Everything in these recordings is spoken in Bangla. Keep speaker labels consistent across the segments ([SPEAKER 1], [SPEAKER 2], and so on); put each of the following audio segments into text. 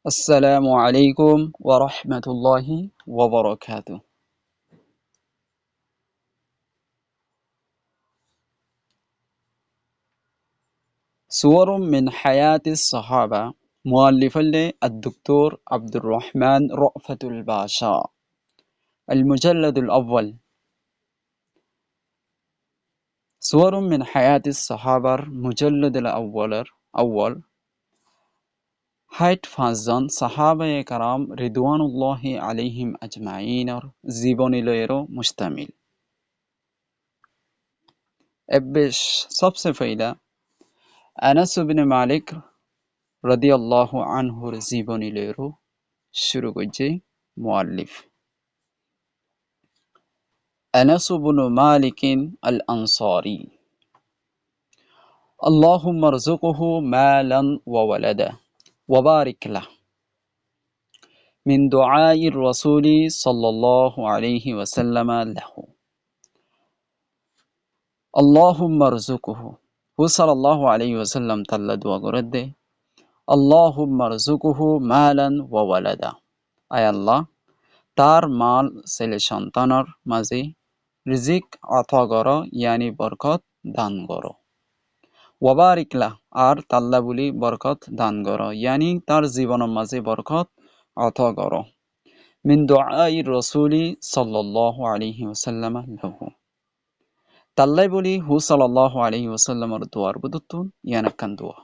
[SPEAKER 1] আসসালামু আলাইকুম ওয়া রাহমাতুল্লাহি ওয়া বারাকাতুহু। সুওয়ারুম মিন হায়াতিস সাহাবা মুআল্লিফাল্লে الدكتور عبد الرحمن رأفت الباشا المجلد الأول সুওয়ারুম মিন হায়াতিস সাহাবার মুজাল্লাদুল আউয়াল হাইট পাঁচজন সাহাবায়ে কারাম রিদওয়ানুল্লাহি আলাইহিম আজমাইনের জীবনী লয়েরও মুশতামিল। এব্বেশ সবসে পহিলা আনাস ইবনে মালিক রাদিয়াল্লাহু আনহুর জীবনী লয়েরও শুরু করছে মুআল্লিফ। আনাস ইবনে মালিক আল আনসারী আল্লাহুম্মা রযুকহু মালান ওয়া ওয়ালাদা ওয়া বারিক লাহ মিন দুআইর রাসূলি সাল্লাল্লাহু আলাইহি ওয়াসাল্লাম লাহু আল্লাহুম্মা রযুকহু হু সাল্লাল্লাহু আলাইহি ওয়াসাল্লাম তাল্লা দোয়া করে আল্লাহুম্মা রযুকহু মালান ওয়া ওয়ালাদা, আয় আল্লাহ তার মাল ছেলে সন্তানের মাঝে রিজিক আতা করো, ইয়ানি বরকত দান করো। ওয়া বারিক লাহ, আর তাল্লা বলি বরকত দান করো, ইয়ানি তার জীবনের মাঝে বরকত আতা করো। মিন দুআই রাসূলি সাল্লাল্লাহু আলাইহি ওয়াসাল্লাম লাহু, তাল্লাই বলি হু সাল্লাল্লাহু আলাইহি ওয়াসাল্লামের দোয়ার বুদুতুন ইয়ানাক্কান দোয়া।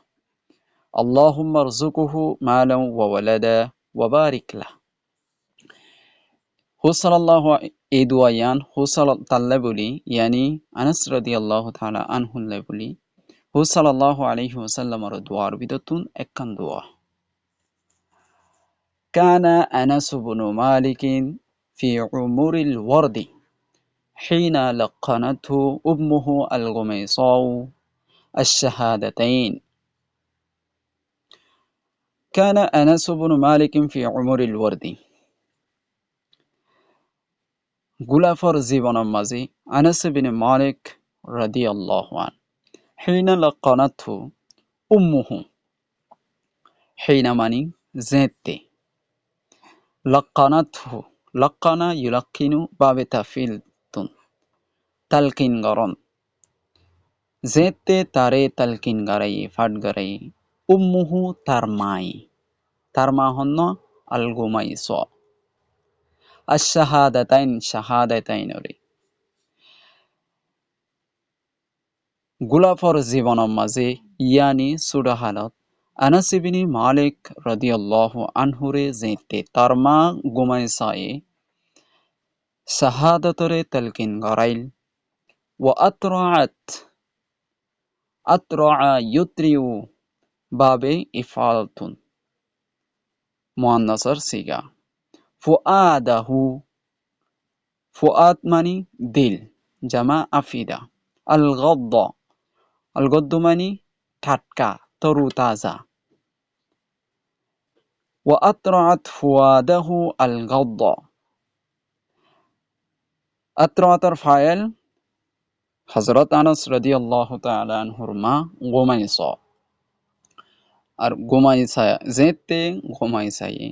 [SPEAKER 1] আল্লাহুম্মা রযুকহু মালান ওয়া ওয়ালাদা ওয়া বারিক লাহ, হু সাল্লাল্লাহু এই দোয়া ইয়ান হু তাল্লাই বলি ইয়ানি আনাস রাদিয়াল্লাহু তাআলা আনহুল্লাই বলি হু সাল্লাল্লাহু আলাইহি ওয়াসাল্লামের দোয়ার বিদতুন একখান দোয়া। কানা আনাস ইবনু মালিক ফি উমুরিল ওয়ারদি হিনা লাকানাতহু উম্মুহু আল-গুমাইসাউ আশ-শাহাদাতাইন। কানা আনাস ইবনু মালিক ফি উমুরিল ওয়ারদি, গুলাফর জীবনের মাঝে আনাস ইবনে মালিক রাদিয়াল্লাহু আন হিনা লাকানাতহু উম্মুহু, হিনা মানি যেতে, লাকানাতহু লাকানা ইউলাক্কিনু বাবে তাফিলতুন তালকিন গরন, যেতে তারে তালকিন গারাই ফাট গারাই, উম্মুহু তার মা হন্ন আল গুমাইস আশ-শাহাদাতাইন শাহাদাতাইন রে। গুলাফর জীবনের মাঝে ইয়ানি সুরা হালত আনাস ইবনে মালিক রাদিয়াল্লাহু আনহুরে যেতে তার মা গুমাইসায়ে শাহাদাতরে তালকিন গরাইল। ওয়া আতরা ইউত্রিউ বাবে ইফালতুন মুআন্নাসের সিগা। ফুআদাহু, ফুআদ মানি দিল, জামা আফিদা। আল গদ্দ মানি টাটকা তরু তাজা। ওয়া আতরাআত ফুআদাহু আল গদ্দ, আতরাআতের ফাইল হযরত আনাস রাদিয়াল্লাহু তাআলা আনহুর মা গুমাইসা, আর গুমাইসা যেতে গুমাইসায়ে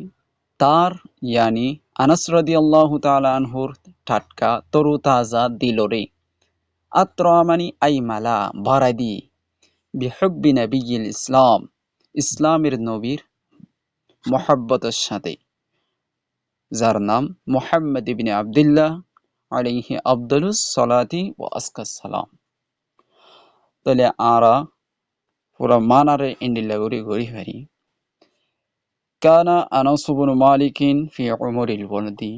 [SPEAKER 1] তার ইয়ানি আনাস রাদিয়াল্লাহু তাআলা আনহুর টাটকা তরু তাজা দিলরে। আত্রা মানি আইমালা বারাদি বিহুব্বি নবিয়িল ইসলাম, ইসলামের নবীর মহব্বতের সাথে, যার নাম মুহাম্মদ ইবনে আবদুল্লাহ আলাইহি আফদালুস সালাতি ওয়া আসকাস সালাম। তাহলে আরা পুরা মানারে ইন্ডিলা গরি গরি হারি। কানা আনাস ইবনে মালিক ফি উমরিল ওয়ালদি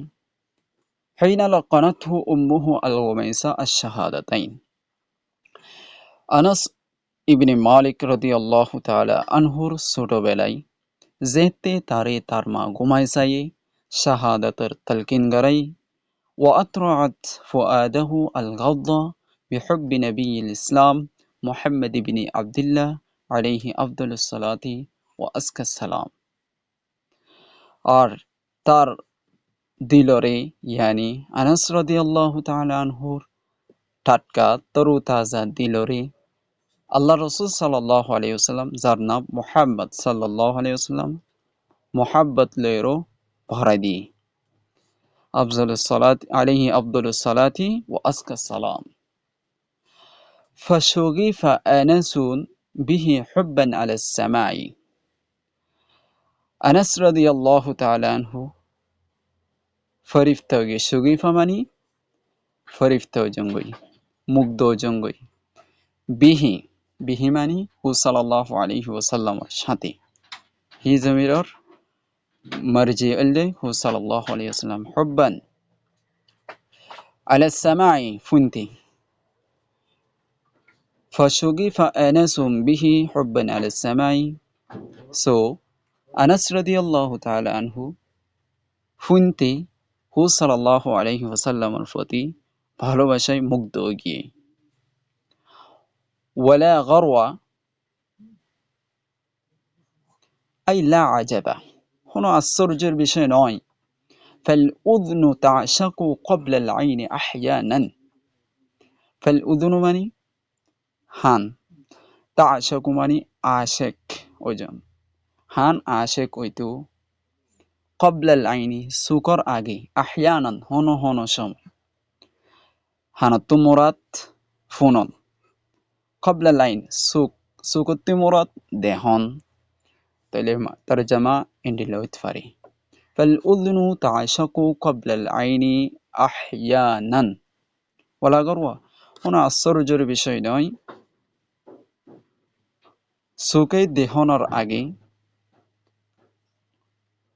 [SPEAKER 1] হিনা লাকানাতহু উম্মুহু আল-গুমাইসা আশ-শাহাদাতাইন। আনাস ইবনে মালিক রাদিয়াল্লাহু তাআলা আনহুর ছোটবেলায় যেতে তারে তার মা গুমাইসায়ে শাহাদাতের তালকিন গারাই। ওয়া আতরাআত ফুআদাহু আল-গাদ্দা বিহুব্বি নবিয়িল ইসলাম মুহাম্মদ ইবনে আবদুল্লাহ আলাইহি আফদালুস সালাতি ওয়া আসকাস সালাম, আর তার দিলরে ইয়ানি আনাস রাদিয়াল্লাহু তাআলা আনহুর টাটকা তরু তাজা দিলরে আল্লাহ রাসূল সাল্লাল্লাহু আলাইহি ওয়াসাল্লাম, যার নাম মুহাম্মদ সাল্লাল্লাহু আলাইহি ওয়াসাল্লাম, মোহাব্বত লয়েরও ভরা দিয়ে আফজালুস সালাত আলাইহি আফদালুস সালাতি ওয়া আজকাস সালাম ফাশুগিফা আনাসুন বিহি হুব্বান আলাস সামাই আনাস রাদিয়াল্লাহু তাআলা আনহু ফরিফতাওগে শুগিফা মানি ফরিফতাও জঙ্গই মুগ্ধ জঙ্গই বিহি বিহি মানি হু সাল্লাল্লাহু আলাইহি ওয়াসাল্লামের সাথে হি জমিরর মারজি আল্লাহ হু সাল্লাল্লাহু আলাইহি ওয়াসাল্লাম হুব্বান আলা সামাই ফুনতি ফাশুগিফা আনাসুম বিহি হুব্বান আলা সামাই সো আনাস রাদিয়াল্লাহু তাআলা আনহু ফুনতি হু সাল্লাল্লাহু আলাইহি ওয়াসাল্লামের প্রতি ভালোবাসায় মুগ্ধ গিয়ে ওয়ালা গারওয়া আই লা আজাবা কোনো আশ্চর্যের বিষয় নয় ফাল উযনু তা'শাকু ক্বাবলা আল আইনি আহইয়ানান ফাল উযনু মানে হান তা'শাকু মানে আশেক ওজন হান আশেক হইতো ক্বাবলা আল আইনি সুকর আগে আহইয়ানান হনো হনো সময় হানাত্তু মুরাদ ফুনন ক্বাবলা আল আইন সুকত্তি মুরাদ দেহন তাহলে তরজমা এন্ডিল হইতে পারে ফাল উযনু তা'শাকু ক্বাবলা আল আইনি আহইয়ানান ওয়ালা গারওয়া কোনো আশ্চর্যের বিষয় নয় চোখে দেহনের আগে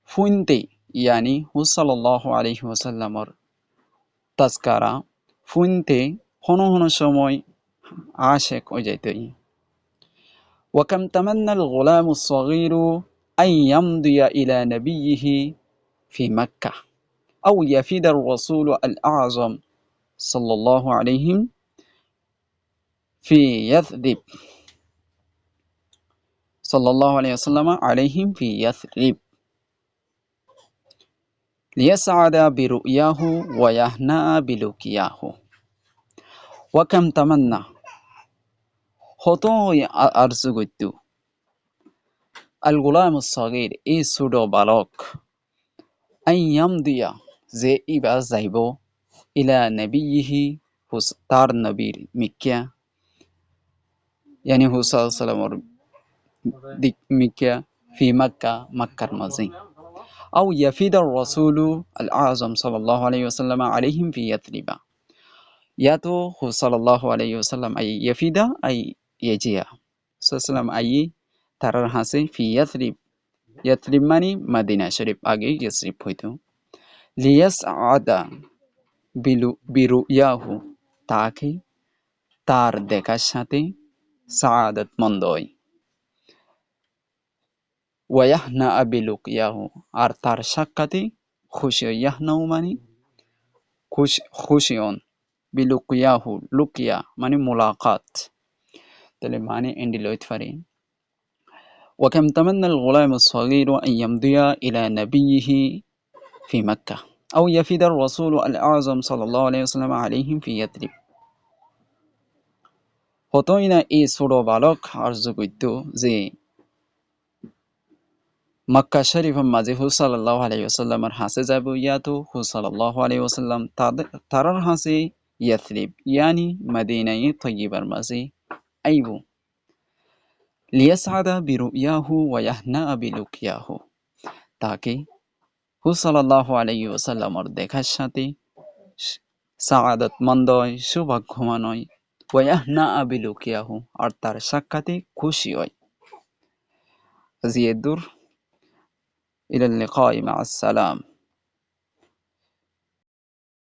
[SPEAKER 1] ফুনতে ইয়ানি হু সাল্লাল্লাহু আলাইহি ওয়াসাল্লামর তাজকারা ফুনতে হনো হনো সময় আশেক হয়ে যাইতে ওয়াকাম তামান্নাল গুলামুস সাগীরু আন ইয়ামদিয়া ইলা নাবিয়িহি ফি মক্কা আও ইয়াফিদা আর-রাসূল আল-আ'যাম সাল্লাল্লাহু আলাইহি ফি ইয়াথরিব সাল্লাল্লাহু আলাইহি ওয়াসাল্লাম আলাইহিম ফি ইয়াথরিব লিয়াসআদা বিরুয়াহু ওয়া ইয়াহনা বিলুকিয়াহু ওয়া কাম তামান্না হত আরজু গইতু আল গুলামুস সাগীর এই ছোট বালক আইয়াম দিয়া যে ইবা যাইব ইলা নবিয়িহি তার নবীর মিক্কা ইয়ানি হুসা সাল্লামর দিক মিক্কা ফি মক্কা মক্কার মাঝে আও ইয়াফিদ আর-রাসূল আল-আ'যাম সাল্লাল্লাহু আলাইহি ওয়াসাল্লাম আলাইহিম ফি ইয়াথরিবা ইয়াতো হু সাল্লাল্লাহু আলাইহি ওয়াসাল্লাম আই ইয়াফিদা আই ইয়াজিয়া সাল্লাম আই তারার হাসে ফি ইয়াথরিব ইয়াথরিব মানে মদিনা শরীফ আগে ইয়াথরিব হইতো লিয়াসআদা বিরুয়াহু তাকে তার দেখার সাথে সাআদাত মন্দ হয় ওয়া ইয়াহনা বিলুকিয়াহু আর তার সাক্ষাতে খুশি হয় ইয়াহনাউ মানে খুশি হন বিলুকিয়াহু লুকিয়া মানে মুলাকাত তাহলে মানে এন্ডিল হইতে পারে وكم تمنى الغلام الصغير أن يمضي إلى نبيه في مكة أو يفد الرسول الأعظم صلى الله عليه وسلم عليهم في يثرب হতই না এই ছোট বালক আরজু করত যে মক্কা শরীফের মাঝে হু সাল্লাল্লাহু আলাইহি ওয়াসাল্লামের হাসে যাব ইয়াতো হু সাল্লাল্লাহু আলাইহি ওয়াসাল্লাম তারার হাসে ইয়াথরিব ইয়ানি মদিনায়ে তয়্যিবার মাঝে আইব লিয়াসআদা বিরুয়াহু ওয়া ইয়াহনা বিলুকিয়াহু তাকে হু সাল্লাল্লাহু আলাইহি ওয়াসাল্লামের দেখার সাথে সাআদাত মন্দয় সৌভাগ্যমানয় ওয়া ইয়াহনা বিলুকিয়াহু আর তার সাক্ষাতে খুশি হয় জিয়াদুর ইলা লিকাই মা আসসালাম।